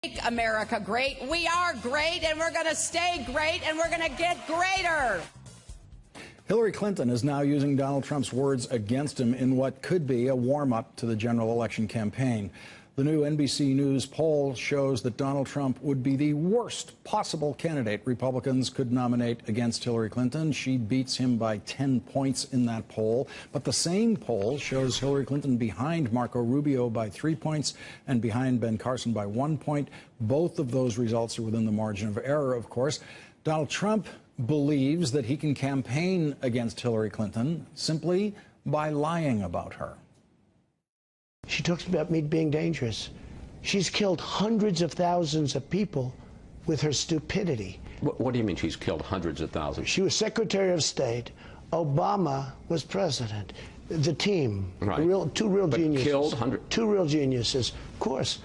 Make America great. We are great, and we're going to stay great, and we're going to get greater. Hillary Clinton is now using Donald Trump's words against him in what could be a warm-up to the general election campaign. The new NBC News poll shows that Donald Trump would be the worst possible candidate Republicans could nominate against Hillary Clinton. She beats him by 10 points in that poll. But the same poll shows Hillary Clinton behind Marco Rubio by 3 points and behind Ben Carson by 1 point. Both of those results are within the margin of error, of course. Donald Trump believes that he can campaign against Hillary Clinton simply by lying about her. She talks about me being dangerous. She's killed hundreds of thousands of people with her stupidity. What do you mean she's killed hundreds of thousands? She was Secretary of State. Obama was president. The team, right. Two real geniuses. Killed hundreds. Two real geniuses, of course.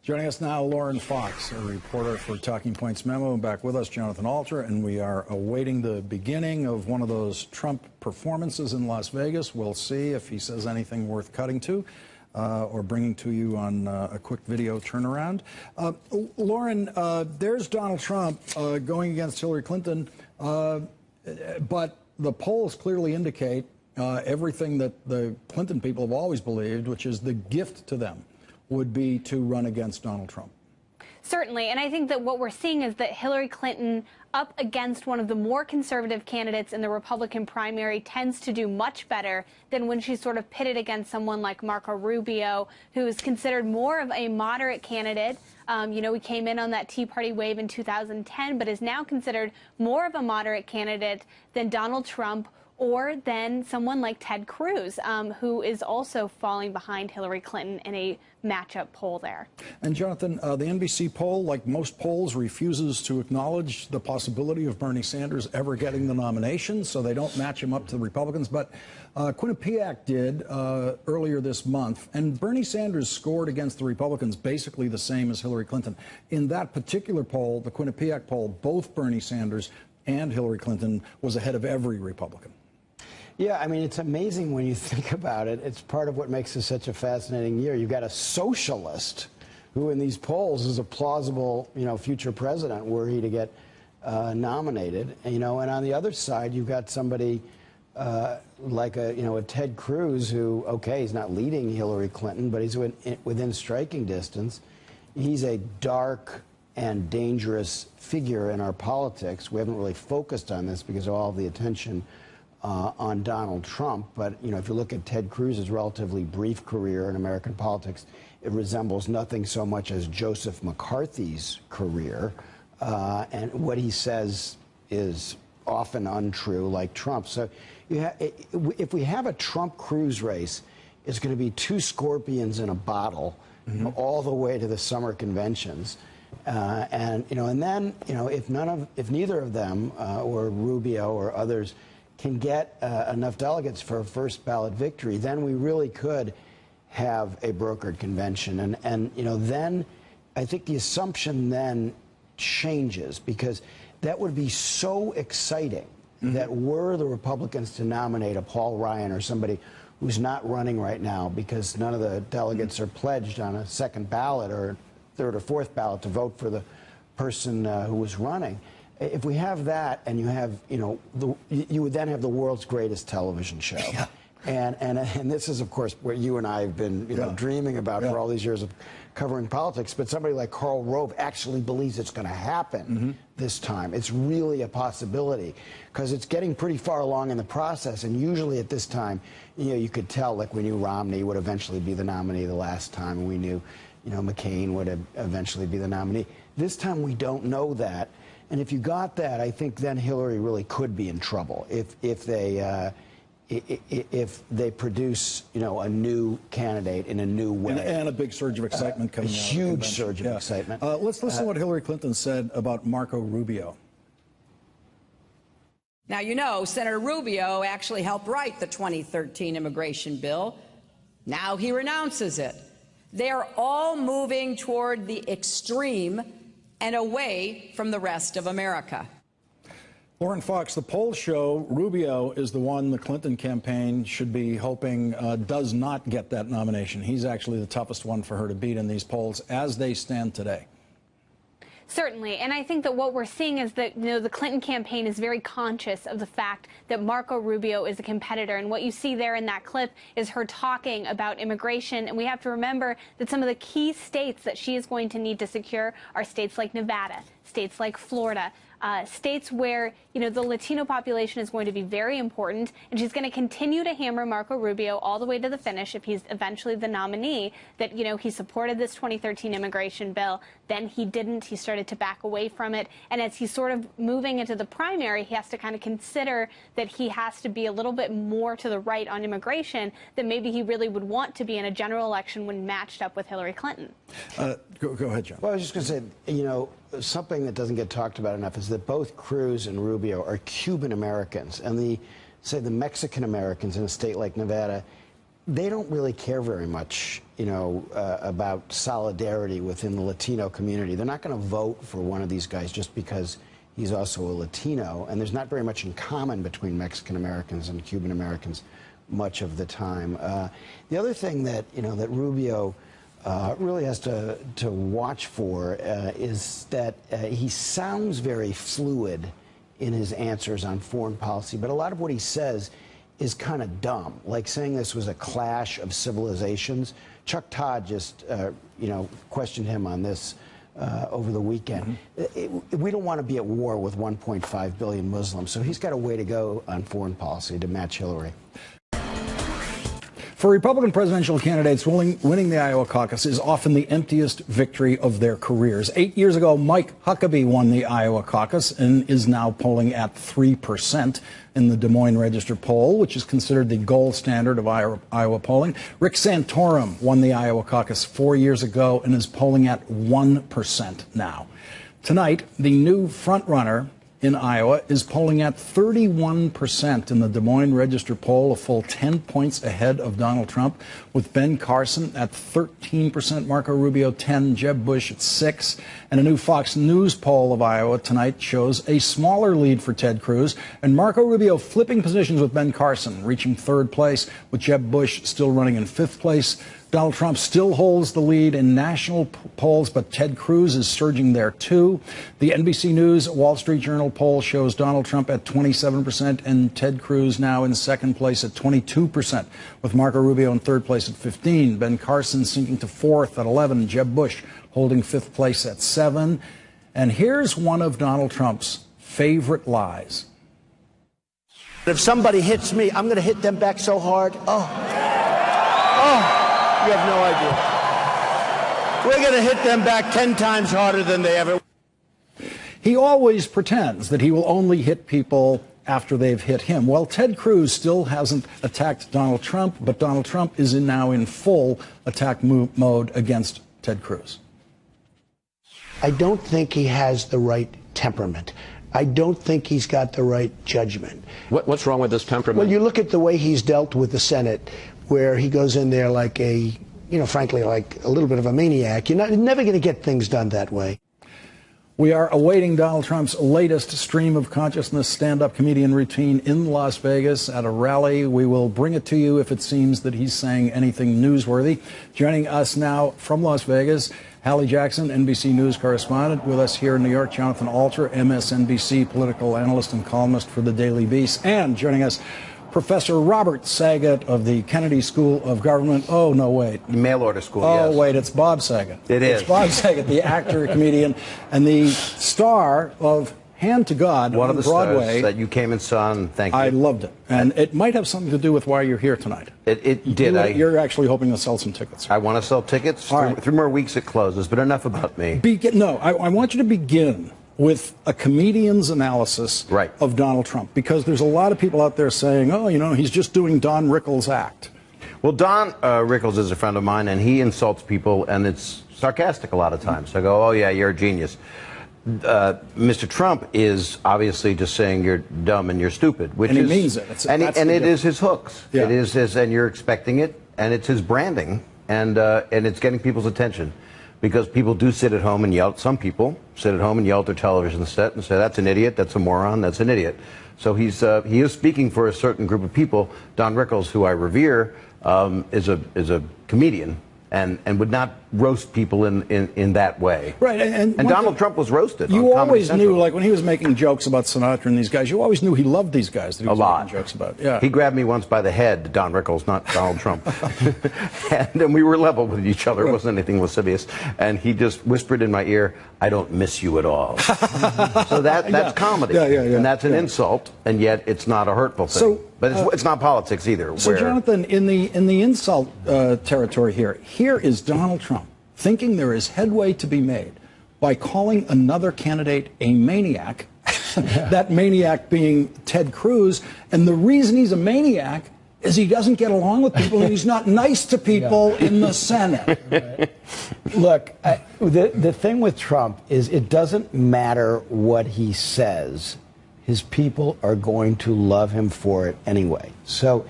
Joining us now, Lauren Fox, a reporter for Talking Points Memo. Back with us, Jonathan Alter, and we are awaiting the beginning of one of those Trump performances in Las Vegas. We'll see if he says anything worth cutting to or bringing to you on a quick video turnaround. Lauren, there's Donald Trump going against Hillary Clinton, but the polls clearly indicate everything that the Clinton people have always believed, which is the gift to them would be to run against Donald Trump. Certainly, and I think that what we're seeing is that Hillary Clinton, up against one of the more conservative candidates in the Republican primary, tends to do much better than when she's sort of pitted against someone like Marco Rubio, who is considered more of a moderate candidate. You know, he came in on that Tea Party wave in 2010, but is now considered more of a moderate candidate than Donald Trump or than someone like Ted Cruz, who is also falling behind Hillary Clinton in a matchup poll there. And Jonathan, the NBC poll, like most polls, refuses to acknowledge the possibility of Bernie Sanders ever getting the nomination, so they don't match him up to the Republicans. But Quinnipiac did earlier this month, and Bernie Sanders scored against the Republicans basically the same as Hillary Clinton. In that particular poll, the Quinnipiac poll, both Bernie Sanders and Hillary Clinton was ahead of every Republican. Yeah, I mean, it's amazing when you think about it. It's part of what makes this such a fascinating year. You've got a socialist who in these polls is a plausible, future president were he to get nominated. And on the other side, you've got somebody like a Ted Cruz who, okay, he's not leading Hillary Clinton, but he's within striking distance. He's a dark and dangerous figure in our politics. We haven't really focused on this because of all the attention on Donald Trump, but if you look at Ted Cruz's relatively brief career in American politics, it resembles nothing so much as Joseph McCarthy's career, and what he says is often untrue, like Trump. So if we have a Trump-Cruz race, it's going to be two scorpions in a bottle, all the way to the summer conventions. And then if neither of them or Rubio or others can get enough delegates for a first ballot victory, then we really could have a brokered convention. And then I think the assumption then changes, because that would be so exciting that were the Republicans to nominate a Paul Ryan or somebody who's not running right now because none of the delegates are pledged on a second ballot or third or fourth ballot to vote for the person who was running. If we have that, and you have, you would then have the world's greatest television show. Yeah. And this is, of course, what you and I have been, dreaming about for all these years of covering politics. But somebody like Karl Rove actually believes it's going to happen this time. It's really a possibility because it's getting pretty far along in the process. And usually at this time, you could tell, like we knew Romney would eventually be the nominee the last time, and we knew, McCain would eventually be the nominee. This time we don't know that. And if you got that, I think then Hillary really could be in trouble if they produce a new candidate in a new way. And a big surge of excitement coming out. A huge surge of excitement. Let's listen to what Hillary Clinton said about Marco Rubio. Now, Senator Rubio actually helped write the 2013 immigration bill. Now he renounces it. They're all moving toward the extreme and away from the rest of America. Lauren Fox, the polls show Rubio is the one the Clinton campaign should be hoping does not get that nomination. He's actually the toughest one for her to beat in these polls as they stand today. Certainly, and I think that what we're seeing is that the Clinton campaign is very conscious of the fact that Marco Rubio is a competitor, and what you see there in that clip is her talking about immigration. And we have to remember that some of the key states that she is going to need to secure are states like Nevada, states like Florida, states where the Latino population is going to be very important, and she's going to continue to hammer Marco Rubio all the way to the finish if he's eventually the nominee. That he supported this 2013 immigration bill, then he didn't. He started to back away from it, and as he's sort of moving into the primary, he has to kind of consider that he has to be a little bit more to the right on immigration than maybe he really would want to be in a general election when matched up with Hillary Clinton. Go ahead, John. Well, I was just going to say, something that doesn't get talked about enough is that both Cruz and Rubio are Cuban Americans, and the Mexican Americans in a state like Nevada, they don't really care very much, about solidarity within the Latino community. They're not going to vote for one of these guys just because he's also a Latino, and there's not very much in common between Mexican Americans and Cuban Americans much of the time. The other thing that that Rubio really has to watch for is that he sounds very fluid in his answers on foreign policy, but a lot of what he says is kind of dumb, like saying this was a clash of civilizations. Chuck Todd just, questioned him on this over the weekend. We don't want to be at war with 1.5 billion Muslims, so he's got a way to go on foreign policy to match Hillary. For Republican presidential candidates, winning the Iowa caucus is often the emptiest victory of their careers. 8 years ago, Mike Huckabee won the Iowa caucus and is now polling at 3% in the Des Moines Register poll, which is considered the gold standard of Iowa polling. Rick Santorum won the Iowa caucus 4 years ago and is polling at 1% now. Tonight, the new frontrunner in Iowa is polling at 31% in the Des Moines Register poll, a full 10 points ahead of Donald Trump, with Ben Carson at 13%, Marco Rubio 10%, Jeb Bush at 6%, and a new Fox News poll of Iowa tonight shows a smaller lead for Ted Cruz, and Marco Rubio flipping positions with Ben Carson, reaching 3rd place, with Jeb Bush still running in 5th place. Donald Trump still holds the lead in national polls, but Ted Cruz is surging there, too. The NBC News Wall Street Journal poll shows Donald Trump at 27% and Ted Cruz now in 2nd place at 22%, with Marco Rubio in 3rd place at 15%, Ben Carson sinking to 4th at 11%, Jeb Bush holding 5th place at 7%. And here's one of Donald Trump's favorite lies. If somebody hits me, I'm going to hit them back so hard. You have no idea. We're going to hit them back 10 times harder than they ever. He always pretends that he will only hit people after they've hit him. Well, Ted Cruz still hasn't attacked Donald Trump, but Donald Trump is now in full attack mode against Ted Cruz. I don't think he has the right temperament. I don't think he's got the right judgment. What's wrong with this temperament? Well, you look at the way he's dealt with the Senate, where he goes in there like frankly, like a little bit of a maniac. You're never going to get things done that way. We are awaiting Donald Trump's latest stream of consciousness stand-up comedian routine in Las Vegas at a rally. We will bring it to you if it seems that he's saying anything newsworthy. Joining us now from Las Vegas, Hallie Jackson, NBC News correspondent. With us here in New York, Jonathan Alter, MSNBC political analyst and columnist for the Daily Beast. And joining us, Professor Robert Saget of the Kennedy School of Government. Oh, no, wait. Mail order school, yes. Oh, wait, it's Bob Saget. It is. It's Bob Saget, the actor, comedian, and the star of Hand to God One on of the Broadway. stars that you came and saw, and thank you. I loved it. And it might have something to do with why you're here tonight. It did. You're actually hoping to sell some tickets. I want to sell tickets. Right. 3 more weeks it closes, but enough about me. I want you to begin with a comedian's analysis of Donald Trump, because there's a lot of people out there saying, oh, he's just doing Don Rickles' act. Well, Don Rickles is a friend of mine, and he insults people, and it's sarcastic a lot of times. I go, oh, yeah, you're a genius. Mr. Trump is obviously just saying you're dumb and you're stupid, which and he is, means it. And it is his hooks. Yeah. It is his, and you're expecting it, and it's his branding, and it's getting people's attention, because people do sit at home and yell at some people. sit at home and yell at their television set and say, that's an idiot, that's a moron, that's an idiot. So he is speaking for a certain group of people. Don Rickles, who I revere, is a comedian and would not roast people in that way. Right, and Donald Trump was roasted. You on always Comedy Central. knew, like when he was making jokes about Sinatra and these guys, you always knew he loved these guys that he was making jokes about. Yeah. He grabbed me once by the head, Don Rickles, not Donald Trump. and we were level with each other. It wasn't anything lascivious. And he just whispered in my ear, I don't miss you at all. So that's comedy. Yeah. And that's an insult, and yet it's not a hurtful thing. So, but it's not politics either. So, Jonathan, in the insult territory here is Donald Trump thinking there is headway to be made by calling another candidate a maniac, that maniac being Ted Cruz. And the reason he's a maniac is he doesn't get along with people and he's not nice to people in the Senate. Right. Look, the thing with Trump is it doesn't matter what he says. His people are going to love him for it anyway. So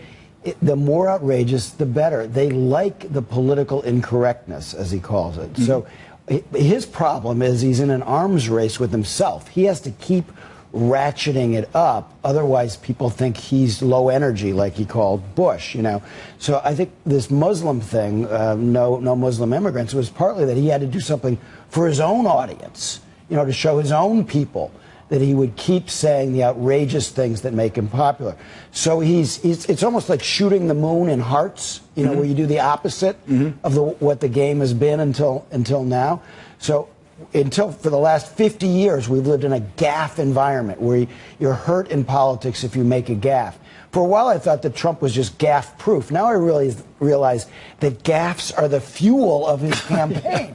the more outrageous, the better. They like the political incorrectness, as he calls it. Mm-hmm. So his problem is he's in an arms race with himself. He has to keep ratcheting it up. Otherwise, people think he's low energy, like he called Bush, you know. So I think this Muslim thing, no Muslim immigrants, was partly that he had to do something for his own audience, you know, to show his own people that he would keep saying the outrageous things that make him popular. So it's almost like shooting the moon in hearts, you know, where you do the opposite of what the game has been until now. So for the last 50 years, we've lived in a gaffe environment where you're hurt in politics if you make a gaffe. For a while, I thought that Trump was just gaffe-proof. Now I really realize that gaffes are the fuel of his campaign.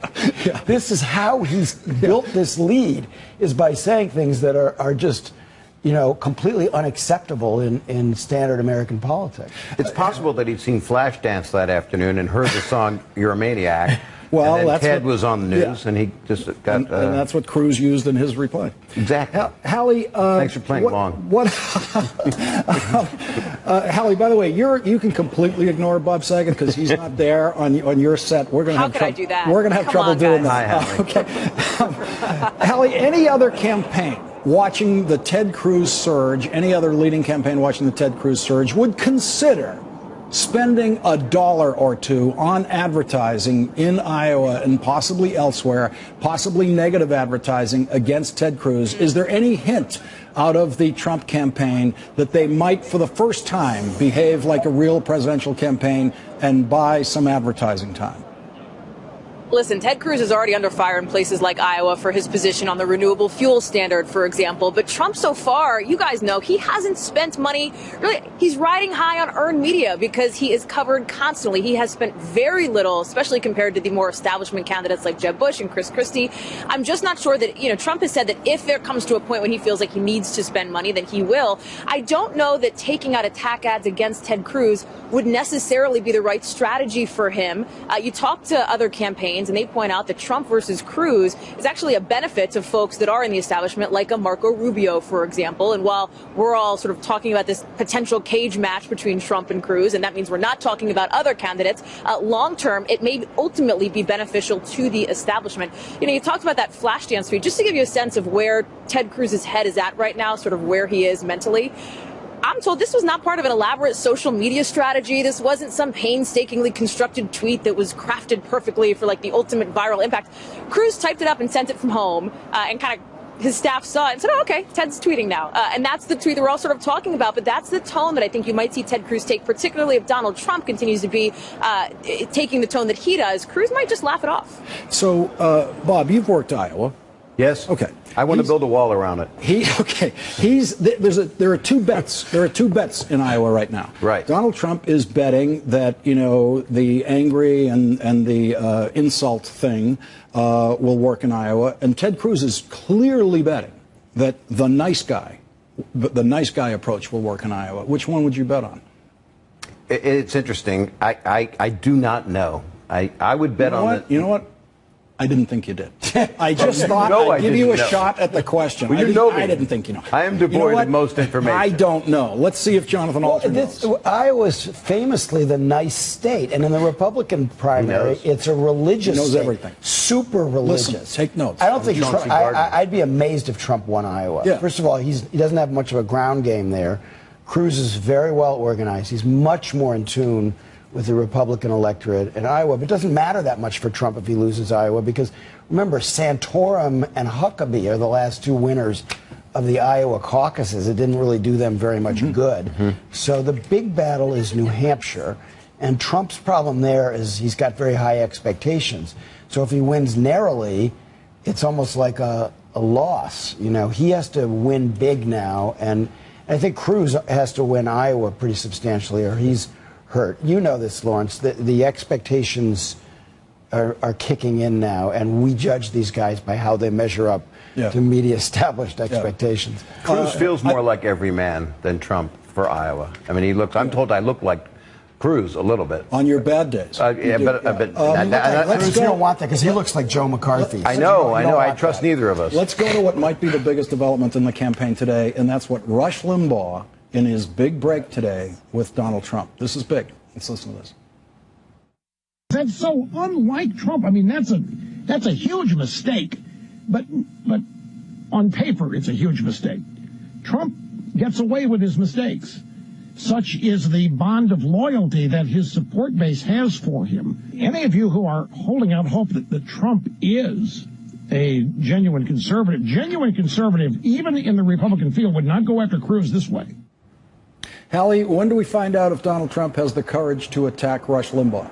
This is how he's built this lead, is by saying things that are just, you know, completely unacceptable in standard American politics. It's possible that he'd seen Flashdance that afternoon and heard the song "You're a Maniac." Well, and then that's Ted was on the news, and he just got. And that's what Cruz used in his reply. Exactly. Hallie, thanks for playing along. Hallie, by the way, you can completely ignore Bob Saget because he's not there on your set. We're going to have trouble. How could I do that? We're going to have Come trouble on, doing guys. that. Okay. Hallie, any other campaign watching the Ted Cruz surge, any other leading campaign watching the Ted Cruz surge, would consider spending $1 or $2 on advertising in Iowa and possibly elsewhere, possibly negative advertising against Ted Cruz? Is there any hint out of the Trump campaign that they might, for the first time, behave like a real presidential campaign and buy some advertising time? Listen, Ted Cruz is already under fire in places like Iowa for his position on the renewable fuel standard, for example. But Trump so far, you guys know, he hasn't spent money. Really, he's riding high on earned media because he is covered constantly. He has spent very little, especially compared to the more establishment candidates like Jeb Bush and Chris Christie. I'm just not sure that, you know, Trump has said that if there comes to a point when he feels like he needs to spend money, then he will. I don't know that taking out attack ads against Ted Cruz would necessarily be the right strategy for him. You talk to other campaigns, and they point out that Trump versus Cruz is actually a benefit to folks that are in the establishment, like a Marco Rubio, for example. And while we're all sort of talking about this potential cage match between Trump and Cruz, and that means we're not talking about other candidates, long term, it may ultimately be beneficial to the establishment. You know, you talked about that Flashdance tweet, just to give you a sense of where Ted Cruz's head is at right now, sort of where he is mentally. I'm told this was not part of an elaborate social media strategy. This wasn't some painstakingly constructed tweet that was crafted perfectly for like the ultimate viral impact. Cruz typed it up and sent it from home and kind of his staff saw it and said, oh, okay, Ted's tweeting now. And that's the tweet that we're all sort of talking about. But that's the tone that I think you might see Ted Cruz take, particularly if Donald Trump continues to be taking the tone that he does. Cruz might just laugh it off. So, Bob, you've worked Iowa. Yes. Okay. I want to build a wall around it. There are two bets. There are two bets in Iowa right now. Right. Donald Trump is betting that, you know, the angry and the insult thing will work in Iowa, and Ted Cruz is clearly betting that the nice guy approach will work in Iowa. Which one would you bet on? It's interesting. I do not know. I would bet on it. You know what? I didn't think you did. I just thought know I'd I give you a didn't know. shot at the question. Well, you I know me. I didn't think you know. I am You know devoid what? of most information. I don't know. Let's see if Jonathan Alter knows. Iowa's famously the nice state, and in the Republican primary, it's a religious He knows state. everything. Super religious. Listen, take notes. I don't think Chauncey Trump, Gardner. I'd be amazed if Trump won Iowa. Yeah. First of all, he doesn't have much of a ground game there. Cruz is very well organized. He's much more in tune with the Republican electorate in Iowa. But it doesn't matter that much for Trump if he loses Iowa because, remember, Santorum and Huckabee are the last two winners of the Iowa caucuses. It didn't really do them very much good. So the big battle is New Hampshire. And Trump's problem there is he's got very high expectations. So if he wins narrowly, it's almost like a loss. You know, he has to win big now. And I think Cruz has to win Iowa pretty substantially or he's hurt. You know this, Lawrence. The expectations are kicking in now, and we judge these guys by how they measure up to media established expectations. Cruz feels more like every man than Trump for Iowa. I mean, he looks. I'm told I look like Cruz a little bit. On your bad days. Yeah, but Cruz, you don't want that because he looks like Joe McCarthy. I know. I trust neither of us. Let's go to what might be the biggest development in the campaign today, and that's what Rush Limbaugh in his big break today with Donald Trump. This is big. Let's listen to this. That's so unlike Trump. I mean, that's a huge mistake. But on paper, it's a huge mistake. Trump gets away with his mistakes. Such is the bond of loyalty that his support base has for him. Any of you who are holding out hope that Trump is a genuine conservative, even in the Republican field, would not go after Cruz this way. Hallie, when do we find out if Donald Trump has the courage to attack Rush Limbaugh?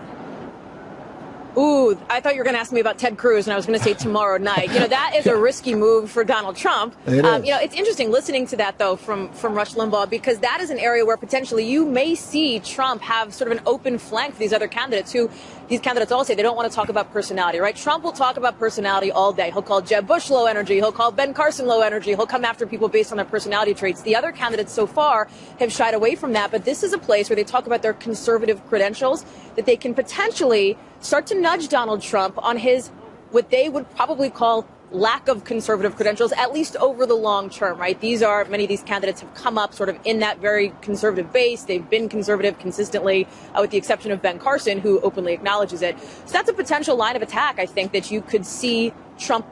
Ooh, I thought you were going to ask me about Ted Cruz, and I was going to say tomorrow night. You know, that is a risky move for Donald Trump. It is. You know, it's interesting listening to that, though, from Rush Limbaugh, because that is an area where potentially you may see Trump have sort of an open flank for these other candidates who, these candidates all say they don't want to talk about personality, right? Trump will talk about personality all day. He'll call Jeb Bush low energy. He'll call Ben Carson low energy. He'll come after people based on their personality traits. The other candidates so far have shied away from that, but this is a place where they talk about their conservative credentials, that they can potentially start to nudge Donald Trump on his, what they would probably call lack of conservative credentials, at least over the long term, right? Many of these candidates have come up sort of in that very conservative base. They've been conservative consistently, with the exception of Ben Carson, who openly acknowledges it. So that's a potential line of attack, I think, that you could see Trump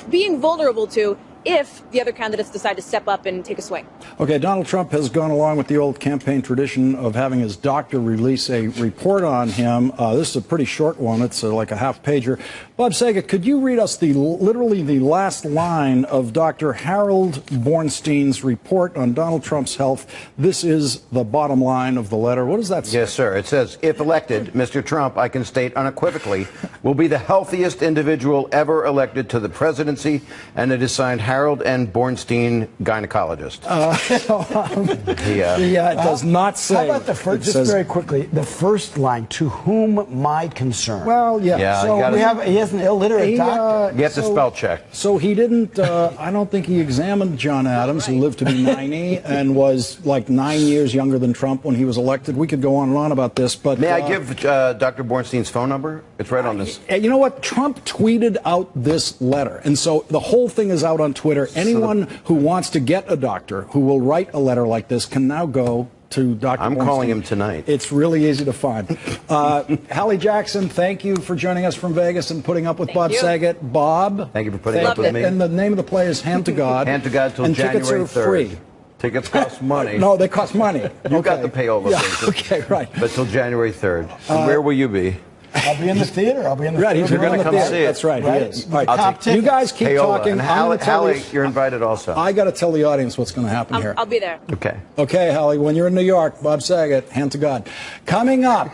being vulnerable to if the other candidates decide to step up and take a swing. Okay, Donald Trump has gone along with the old campaign tradition of having his doctor release a report on him. This is a pretty short one. It's like a half-pager. Bob Saget, could you read us literally the last line of Dr. Harold Bornstein's report on Donald Trump's health? This is the bottom line of the letter. What does that say? Yes, sir. It says, if elected, Mr. Trump, I can state unequivocally, will be the healthiest individual ever elected to the presidency, and it is signed Harold N. Bornstein, gynecologist. Yeah, it does not say. How about the first, just very quickly, the first line, to whom my concern? Well, yeah. So he has an illiterate doctor. You have to spell check. So he didn't, I don't think he examined John Adams, who lived to be 90 and was like 9 years younger than Trump when he was elected. We could go on and on about this, but... May I give Dr. Bornstein's phone number? It's right on this. You know what? Trump tweeted out this letter, and so the whole thing is out on Twitter. Anyone who wants to get a doctor who will write a letter like this can now go to Dr. I'm Bornstein. calling him tonight. It's really easy to find. Hallie Jackson, thank you for joining us from Vegas and putting up with Bob Saget. Bob, thank you for putting up with me. And the name of the play is Hand to God. Hand to God till January 3rd. And tickets are free. Tickets cost money. No, they cost money. You got the payola. Yeah, okay, right. But till January 3rd. And where will you be? I'll be in the theater. I'll be in the theater. You're going to come see it. That's right. Right? He is. Right. I'll take you guys keep payola. talking. And Hallie, you're invited also. I got to tell the audience what's going to happen here. I'll be there. Okay. Okay, Hallie, when you're in New York, Bob Saget, hand to God. Coming up,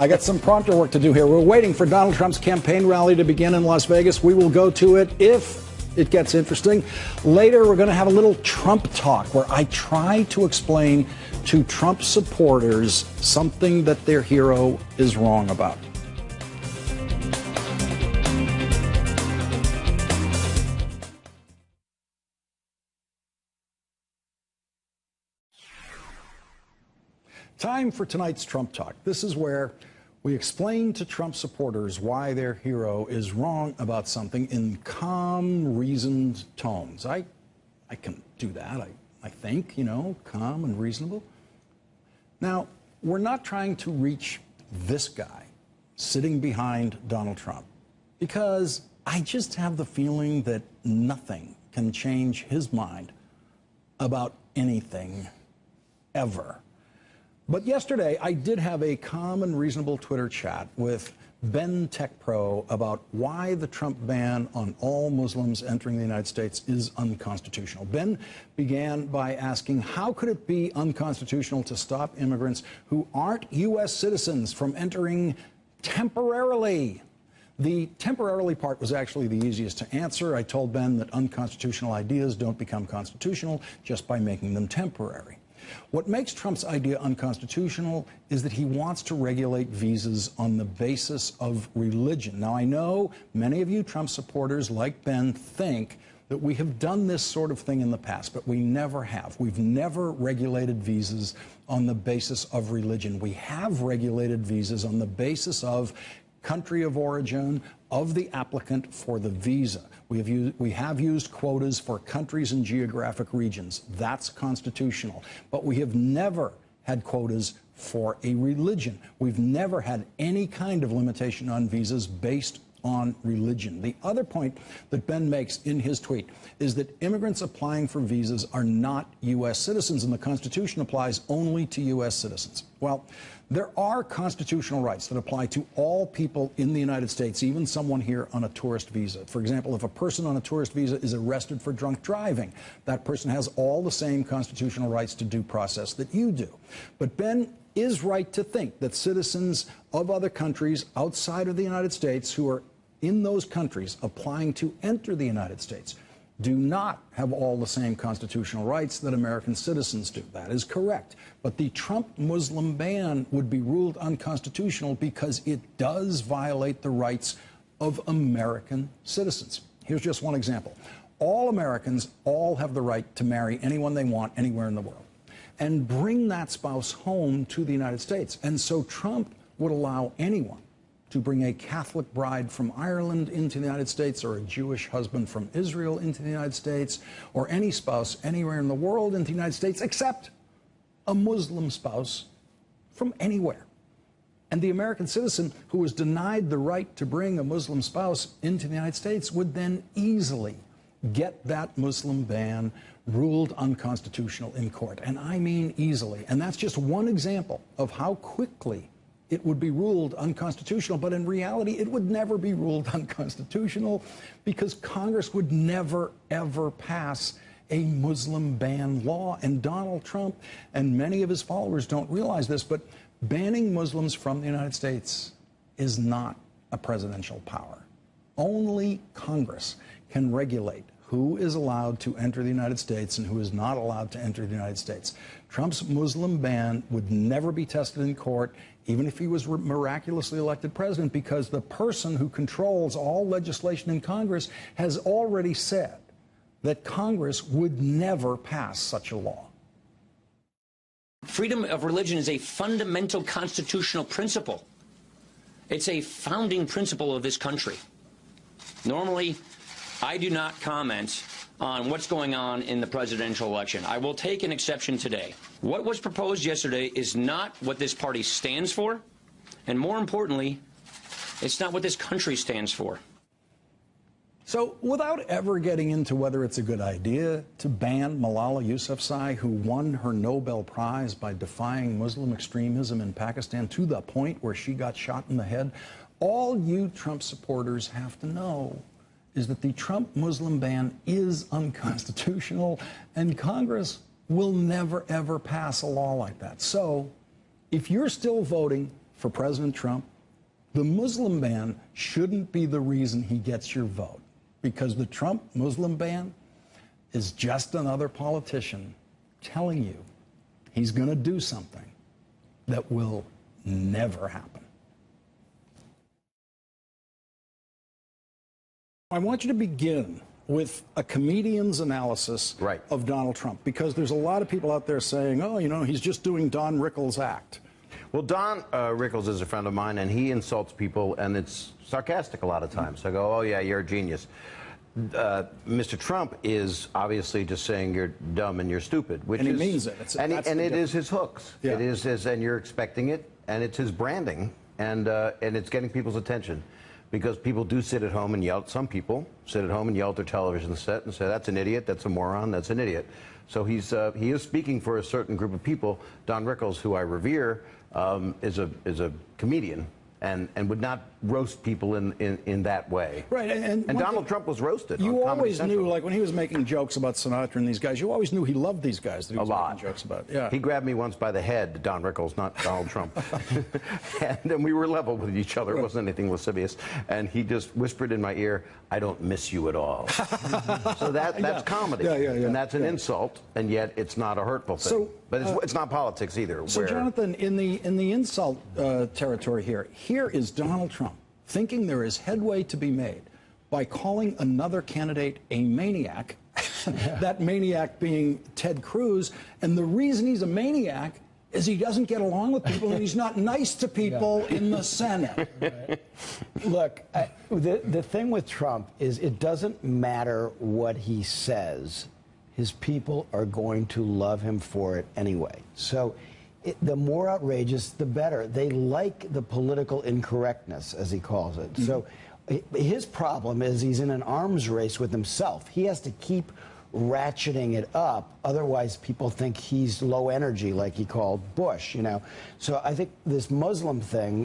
I got some prompter work to do here. We're waiting for Donald Trump's campaign rally to begin in Las Vegas. We will go to it if it gets interesting. Later, we're going to have a little Trump talk where I try to explain to Trump supporters something that their hero is wrong about. Time for tonight's Trump Talk. This is where We explain to Trump supporters why their hero is wrong about something in calm, reasoned tones. I can do that, I think, calm and reasonable. Now, we're not trying to reach this guy sitting behind Donald Trump, because I just have the feeling that nothing can change his mind about anything, ever. But yesterday, I did have a calm and reasonable Twitter chat with Ben TechPro about why the Trump ban on all Muslims entering the United States is unconstitutional. Ben began by asking, how could it be unconstitutional to stop immigrants who aren't U.S. citizens from entering temporarily? The temporarily part was actually the easiest to answer. I told Ben that unconstitutional ideas don't become constitutional just by making them temporary. What makes Trump's idea unconstitutional is that he wants to regulate visas on the basis of religion. Now, I know many of you Trump supporters, like Ben, think that we have done this sort of thing in the past, but we never have. We've never regulated visas on the basis of religion. We have regulated visas on the basis of country of origin of the applicant for the visa. We have used quotas for countries and geographic regions. That's constitutional. But we have never had quotas for a religion. We've never had any kind of limitation on visas based on religion. The other point that Ben makes in his tweet is that immigrants applying for visas are not U.S. citizens, and the Constitution applies only to U.S. citizens. Well, there are constitutional rights that apply to all people in the United States, even someone here on a tourist visa. For example, if a person on a tourist visa is arrested for drunk driving, that person has all the same constitutional rights to due process that you do. But Ben is right to think that citizens of other countries outside of the United States who are in those countries applying to enter the United States do not have all the same constitutional rights that American citizens do. That is correct. But the Trump Muslim ban would be ruled unconstitutional because it does violate the rights of American citizens. Here's just one example. All Americans all have the right to marry anyone they want anywhere in the world and bring that spouse home to the United States. And so Trump would allow anyone to bring a Catholic bride from Ireland into the United States, or a Jewish husband from Israel into the United States, or any spouse anywhere in the world into the United States, except a Muslim spouse from anywhere. And the American citizen who was denied the right to bring a Muslim spouse into the United States would then easily get that Muslim ban ruled unconstitutional in court. And I mean easily. And that's just one example of how quickly it would be ruled unconstitutional, but in reality, it would never be ruled unconstitutional because Congress would never, ever pass a Muslim ban law. And Donald Trump and many of his followers don't realize this, but banning Muslims from the United States is not a presidential power. Only Congress can regulate who is allowed to enter the United States and who is not allowed to enter the United States. Trump's Muslim ban would never be tested in court, even if he was miraculously elected president, because the person who controls all legislation in Congress has already said that Congress would never pass such a law. Freedom of religion is a fundamental constitutional principle. It's a founding principle of this country. Normally, I do not comment on what's going on in the presidential election. I will take an exception today. What was proposed yesterday is not what this party stands for, and more importantly, it's not what this country stands for. So without ever getting into whether it's a good idea to ban Malala Yousafzai, who won her Nobel Prize by defying Muslim extremism in Pakistan to the point where she got shot in the head, all you Trump supporters have to know is that the Trump Muslim ban is unconstitutional, and Congress will never, ever pass a law like that. So if you're still voting for President Trump, the Muslim ban shouldn't be the reason he gets your vote, because the Trump Muslim ban is just another politician telling you he's going to do something that will never happen. I want you to begin with a comedian's analysis of Donald Trump, because there's a lot of people out there saying, oh, you know, he's just doing Don Rickles' act. Well, Don Rickles is a friend of mine, and he insults people, and it's sarcastic a lot of times. I go, oh, yeah, you're a genius. Mr. Trump is obviously just saying you're dumb and you're stupid, which and is, he means it. And it is his hooks. Yeah. It is his, and you're expecting it, and it's his branding, and it's getting people's attention. Because people do sit at home and yell. Some people sit at home and yell at their television set and say, "That's an idiot. That's a moron. That's an idiot." So he is speaking for a certain group of people. Don Rickles, who I revere, is a comedian and would not roast people in that way. Right, and Donald Trump was roasted. You on always Comedy Central. knew, like when he was making jokes about Sinatra and these guys, you always knew he loved these guys that he was making jokes about. Yeah. He grabbed me once by the head, Don Rickles, not Donald Trump. And then we were level with each other. It wasn't anything lascivious. And he just whispered in my ear, "I don't miss you at all." So that's comedy. Yeah. And that's an insult, and yet it's not a hurtful thing. So, but it's not politics either. So, Jonathan, in the insult territory here is Donald Trump thinking there is headway to be made by calling another candidate a maniac, that maniac being Ted Cruz. And the reason he's a maniac is he doesn't get along with people and he's not nice to people in the Senate. Right. Look, the thing with Trump is it doesn't matter what he says. His people are going to love him for it anyway. So the more outrageous, the better. They like the political incorrectness, as he calls it. So his problem is he's in an arms race with himself. He has to keep ratcheting it up. Otherwise, people think he's low energy, like he called Bush, you know. So I think this Muslim thing,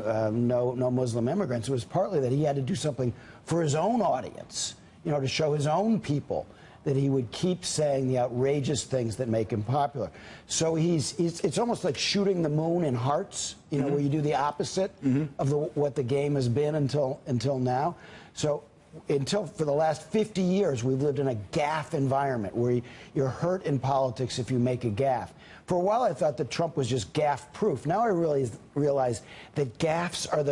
no Muslim immigrants, was partly that he had to do something for his own audience, you know, to show his own people that he would keep saying the outrageous things that make him popular. So it's almost like shooting the moon in hearts, you know, where you do the opposite of what the game has been until now. So for the last 50 years, we've lived in a gaffe environment where you're hurt in politics if you make a gaffe. For a while, I thought that Trump was just gaffe-proof. Now I really realize that gaffes are the